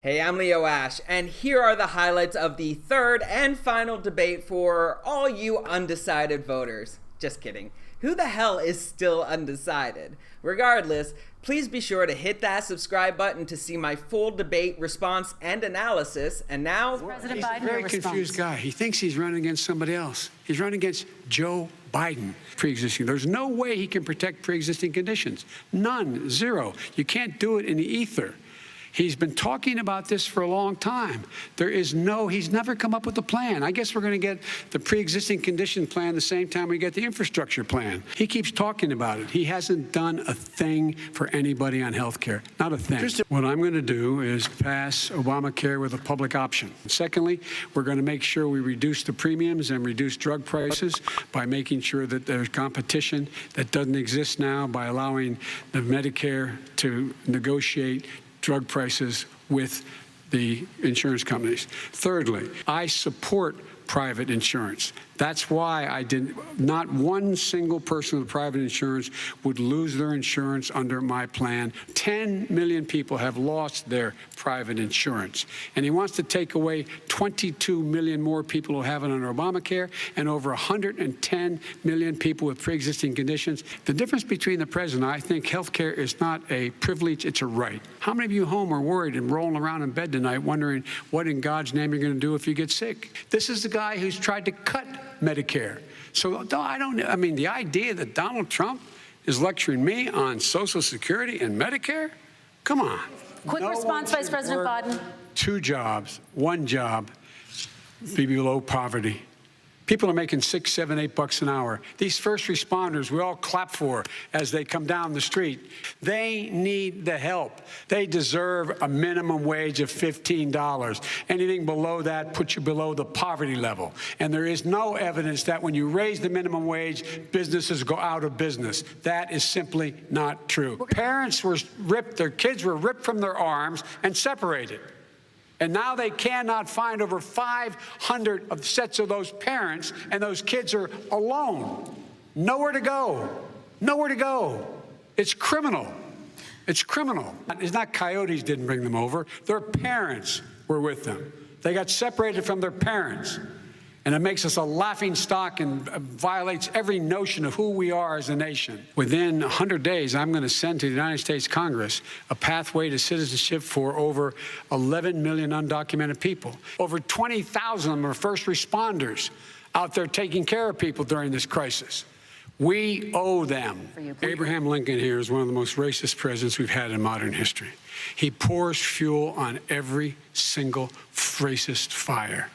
Hey, I'm Leo Ash, and here are the highlights of the third and final debate for all you undecided voters. Just kidding. Who the hell is still undecided? Regardless, please be sure to hit that subscribe button to see my full debate response and analysis. And now, President Biden, he's a very confused guy. He thinks he's running against somebody else. He's running against Joe Biden. Pre-existing. There's no way he can protect pre-existing conditions. None. Zero. You can't do it in the ether. He's been talking about this for a long time. He's never come up with a plan. I guess we're going to get the pre-existing condition plan the same time we get the infrastructure plan. He keeps talking about it. He hasn't done a thing for anybody on health care. Not a thing. What I'm going to do is pass Obamacare with a public option. Secondly, we're going to make sure we reduce the premiums and reduce drug prices by making sure that there's competition that doesn't exist now by allowing the Medicare to negotiate drug prices with the insurance companies. Thirdly, I support private insurance. That's why not one single person with private insurance would lose their insurance under my plan. 10 million people have lost their private insurance. And he wants to take away 22 million more people who have it under Obamacare and over 110 million people with pre-existing conditions. The difference between the president, I think health care is not a privilege, it's a right. How many of you home are worried and rolling around in bed tonight wondering what in God's name you're going to do if you get sick? This is the guy who's tried to cut Medicare. So the idea that Donald Trump is lecturing me on Social Security and Medicare? Come on. Quick response, Vice President Biden. 2 jobs, 1 job, be below poverty. People are making $6, $7, $8 an hour. These first responders we all clap for as they come down the street. They need the help. They deserve a minimum wage of $15. Anything below that puts you below the poverty level. And there is no evidence that when you raise the minimum wage, businesses go out of business. That is simply not true. Parents were ripped, their kids were ripped from their arms and separated. And now they cannot find over 500 sets of those parents, and those kids are alone. Nowhere to go. Nowhere to go. It's criminal. It's criminal. It's not coyotes didn't bring them over. Their parents were with them. They got separated from their parents. And it makes us a laughing stock and violates every notion of who we are as a nation. Within 100 days, I'm going to send to the United States Congress a pathway to citizenship for over 11 million undocumented people. Over 20,000 of them are first responders out there taking care of people during this crisis. We owe them. Abraham Lincoln here is one of the most racist presidents we've had in modern history. He pours fuel on every single racist fire.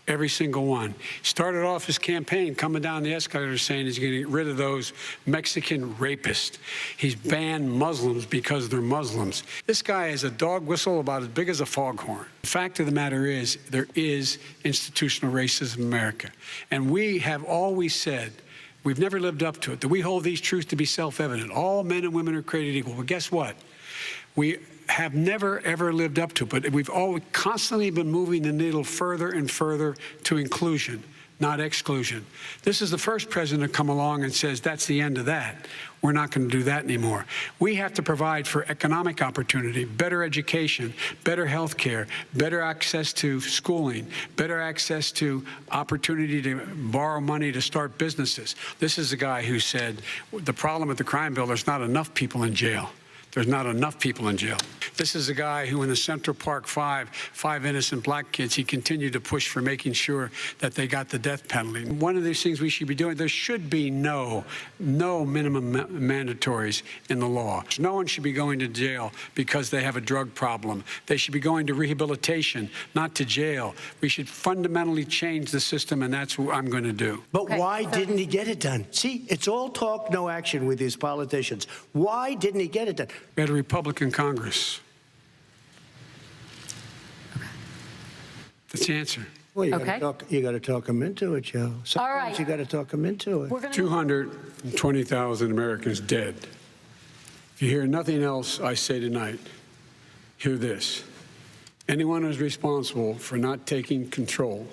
Every single one. Started off his campaign coming down the escalator saying he's going to get rid of those Mexican rapists. He's banned Muslims because they're Muslims. This guy is a dog whistle about as big as a foghorn. The fact of the matter is, there is institutional racism in America. And we have always said, we've never lived up to it, that we hold these truths to be self-evident. All men and women are created equal. Well, guess what? We have never, ever lived up to it, but we've always constantly been moving the needle further and further to inclusion, not exclusion. This is the first president to come along and says, that's the end of that. We're not going to do that anymore. We have to provide for economic opportunity, better education, better health care, better access to schooling, better access to opportunity to borrow money to start businesses. This is the guy who said, the problem with the crime bill, there's not enough people in jail. There's not enough people in jail. This is a guy who in the Central Park five innocent black kids, he continued to push for making sure that they got the death penalty. One of these things we should be doing, there should be no minimum mandatories in the law. No one should be going to jail because they have a drug problem. They should be going to rehabilitation, not to jail. We should fundamentally change the system, and that's what I'm going to do. But why didn't he get it done? See, it's all talk, no action with these politicians. Why didn't he get it done? We had a Republican Congress. That's the answer. Well, you got to talk them into it, Joe. Sometimes all right. You got to talk them into it. 220,000 Americans dead. If you hear nothing else I say tonight, hear this. Anyone who's responsible for not taking control,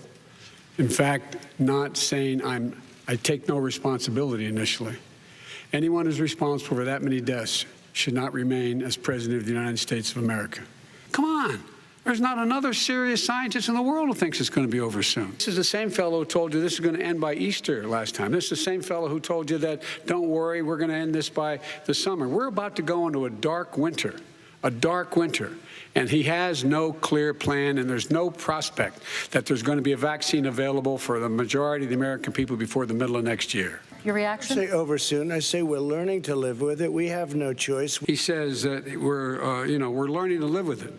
in fact, not saying I take no responsibility initially, anyone who's responsible for that many deaths should not remain as President of the United States of America. Come on. There's not another serious scientist in the world who thinks it's going to be over soon. This is the same fellow who told you this is going to end by Easter last time. This is the same fellow who told you that, don't worry, we're going to end this by the summer. We're about to go into a dark winter, and he has no clear plan, and there's no prospect that there's going to be a vaccine available for the majority of the American people before the middle of next year. Your reaction? I say over soon. I say we're learning to live with it. We have no choice. He says that we're learning to live with it.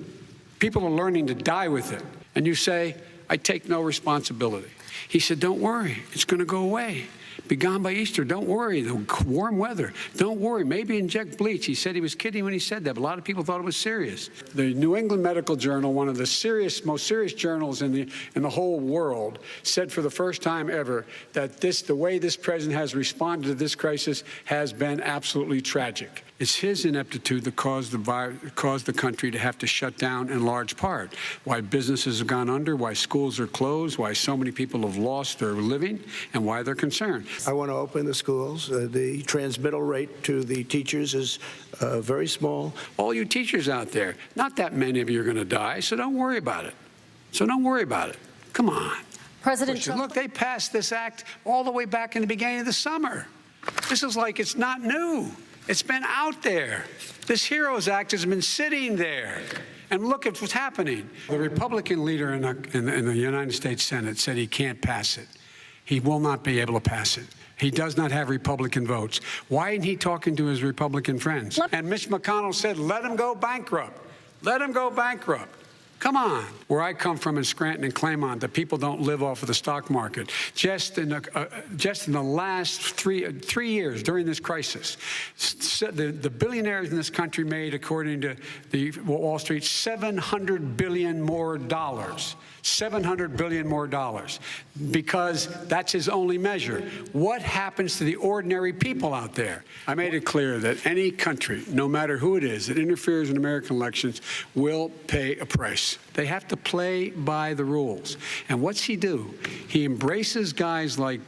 People are learning to die with it. And you say, I take no responsibility. He said, don't worry, it's going to go away. Be gone by Easter. Don't worry, the warm weather. Don't worry, maybe inject bleach. He said he was kidding when he said that, but a lot of people thought it was serious. The New England Medical Journal, one of the most serious journals in the whole world, said for the first time ever that the way this president has responded to this crisis has been absolutely tragic. It's his ineptitude that caused the country to have to shut down in large part. Why businesses have gone under, why schools are closed, why so many people have lost their living, and why they're concerned. I want to open the schools. The transmittal rate to the teachers is very small. All you teachers out there, not that many of you are going to die, so don't worry about it. Come on. President Trump. Look, they passed this act all the way back in the beginning of the summer. This is like it's not new. It's been out there. This HEROES Act has been sitting there. And look at what's happening. The Republican leader in the United States Senate said he can't pass it. He will not be able to pass it. He does not have Republican votes. Why isn't he talking to his Republican friends? And Mitch McConnell said, let him go bankrupt. Let him go bankrupt. Come on. Where I come from in Scranton and Claymont, the people don't live off of the stock market. Just in the last three years during this crisis, the billionaires in this country made, according to the Wall Street, $700 billion more. $700 billion more, because that's his only measure. What happens to the ordinary people out there? I made it clear that any country, no matter who it is, that interferes in American elections will pay a price. They have to play by the rules. And what's he do? He embraces guys like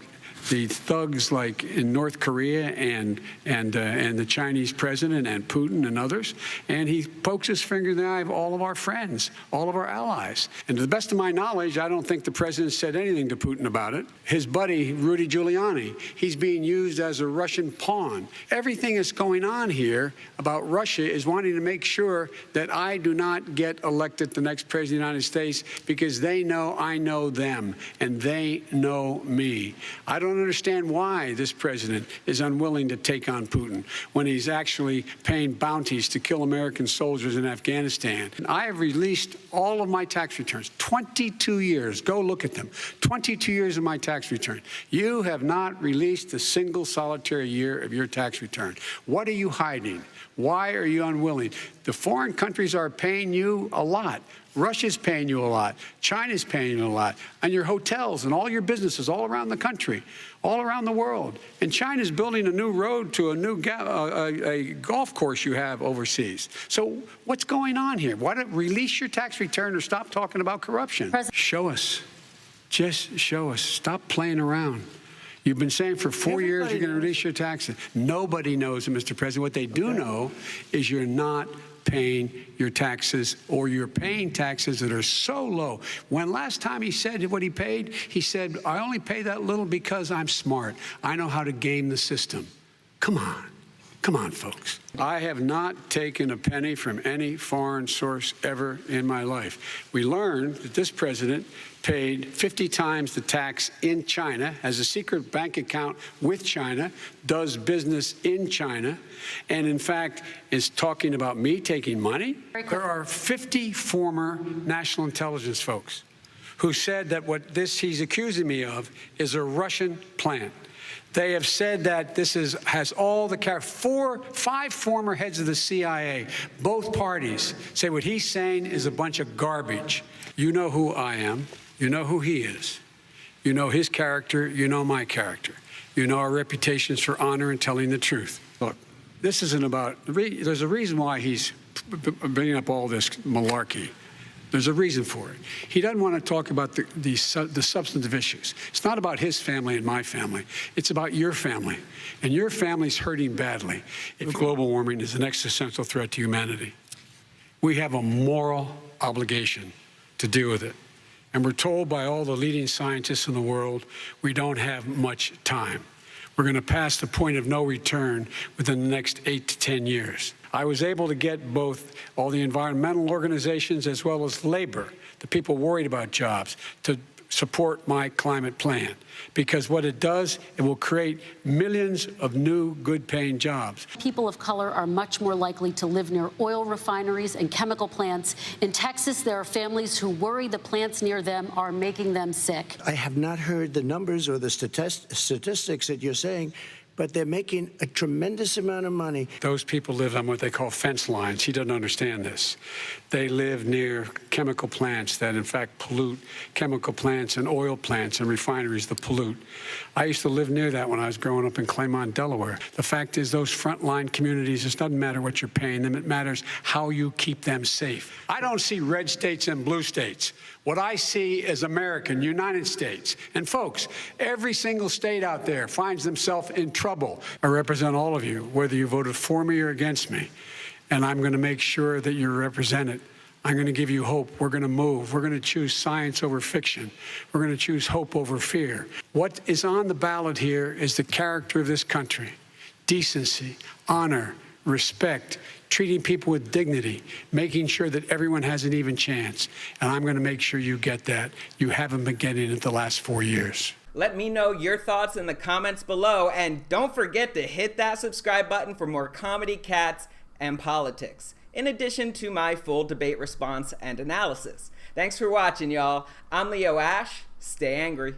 the thugs like in North Korea and the Chinese president and Putin and others, and he pokes his finger in the eye of all of our friends, all of our allies. And to the best of my knowledge, I don't think the president said anything to Putin about it. His buddy, Rudy Giuliani, he's being used as a Russian pawn. Everything that's going on here about Russia is wanting to make sure that I do not get elected the next president of the United States, because they know I know them and they know me. I don't understand why this president is unwilling to take on Putin when he's actually paying bounties to kill American soldiers in Afghanistan. And I have released all of my tax returns, 22 years. Go look at them. 22 years of my tax return. You have not released a single solitary year of your tax return. What are you hiding? Why are you unwilling? The foreign countries are paying you a lot. Russia's paying you a lot. China's paying you a lot. And your hotels and all your businesses all around the country, all around the world. And China's building a new road to a new a golf course you have overseas. So what's going on here? Why don't release your tax return or stop talking about corruption? Show us. Just show us. Stop playing around. You've been saying for 4 years you're going to release your taxes. Nobody knows, Mr. President. What they do know is you're not paying your taxes, or you're paying taxes that are so low. When last time he said what he paid, he said, I only pay that little because I'm smart. I know how to game the system. Come on. Come on, folks. I have not taken a penny from any foreign source ever in my life. We learned that this president paid 50 times the tax in China, has a secret bank account with China, does business in China, and in fact is talking about me taking money. There are 50 former national intelligence folks who said that what he's accusing me of is a Russian plant. They have said that this has all the five former heads of the CIA, both parties, say what he's saying is a bunch of garbage. You know who I am. You know who he is. You know his character. You know my character. You know our reputations for honor and telling the truth. Look, this isn't about, there's a reason why he's bringing up all this malarkey. There's a reason for it. He doesn't want to talk about the substantive issues. It's not about his family and my family. It's about your family. And your family's hurting badly. If global warming is an existential threat to humanity. We have a moral obligation to deal with it. And we're told by all the leading scientists in the world we don't have much time. We're going to pass the point of no return within the next 8 to 10 years. I was able to get both all the environmental organizations as well as labor, the people worried about jobs, to support my climate plan. Because what it does, it will create millions of new, good-paying jobs. People of color are much more likely to live near oil refineries and chemical plants. In Texas, there are families who worry the plants near them are making them sick. I have not heard the numbers or the statistics that you're saying, but they're making a tremendous amount of money. Those people live on what they call fence lines. He doesn't understand this. They live near chemical plants that, in fact, pollute, chemical plants and oil plants and refineries that pollute. I used to live near that when I was growing up in Claymont, Delaware. The fact is, those frontline communities, it doesn't matter what you're paying them. It matters how you keep them safe. I don't see red states and blue states. What I see is American, United States. And folks, every single state out there finds themselves in trouble. I represent all of you, whether you voted for me or against me. And I'm going to make sure that you're represented. I'm going to give you hope. We're going to move. We're going to choose science over fiction. We're going to choose hope over fear. What is on the ballot here is the character of this country. Decency, honor, respect, treating people with dignity, making sure that everyone has an even chance. And I'm going to make sure you get that. You haven't been getting it the last 4 years. Let me know your thoughts in the comments below, and don't forget to hit that subscribe button for more comedy, cats, and politics, in addition to my full debate response and analysis. Thanks for watching, y'all. I'm Leo Ash. Stay angry.